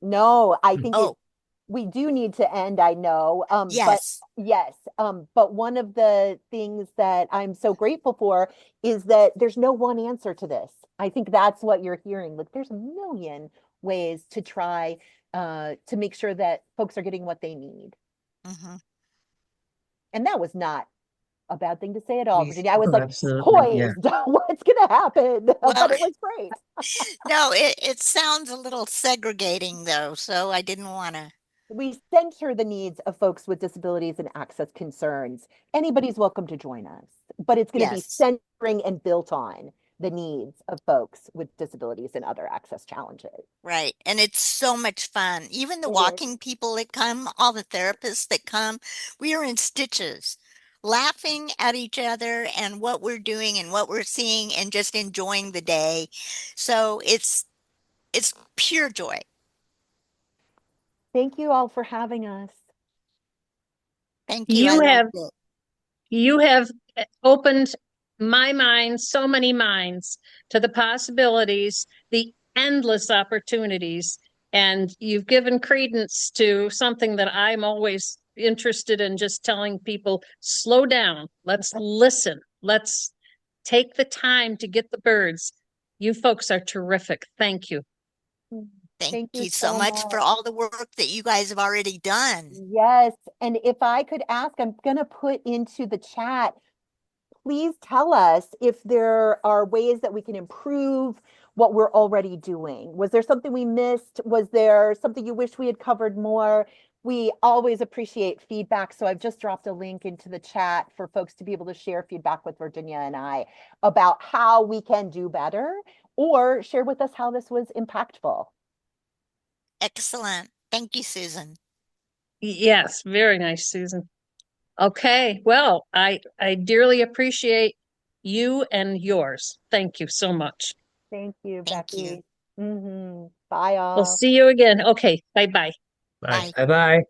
No, I think Oh, we do need to end, I know. But yes. yes, but one of the things that I'm so grateful for is that there's no one answer to this. I think that's what you're hearing. Like there's a million ways to try to make sure that folks are getting what they need. Hmm. And that was not a bad thing to say at all, Please. Virginia. I was Oh, like absolutely. Yeah. poised. What's going to happen? Well, But it was great. no, it sounds a little segregating though, so I didn't want to. We center the needs of folks with disabilities and access concerns. Anybody's welcome to join us, but it's going to be Yes. centering and built on the needs of folks with disabilities and other access challenges. Right. And it's so much fun. Even the It is. walking people that come, all the therapists that come, we are in stitches, laughing at each other and what we're doing and what we're seeing and just enjoying the day. So it's pure joy. Thank you all for having us. Thank you. I You loved have it. you have opened my mind, so many minds, to the possibilities, the endless opportunities, and you've given credence to something that I'm always interested in, just telling people, slow down, let's listen, let's take the time to get the birds. You folks are terrific. Thank you. Thank Thank you you so so much for much. all the work that you guys have already done. Yes. And if I could ask, I'm going to put into the chat, please tell us if there are ways that we can improve what we're already doing. Was there something we missed? Was there something you wish we had covered more? We always appreciate feedback. So I've just dropped a link into the chat for folks to be able to share feedback with Virginia and I about how we can do better or share with us how this was impactful. Excellent. Thank you, Susan. Yes, very nice, Susan. Okay, well, I dearly appreciate you and yours. Thank you so much. Thank you, Thank you. Becky. Bye, We'll all. see you again. Okay, bye-bye. Bye. Bye. Bye bye.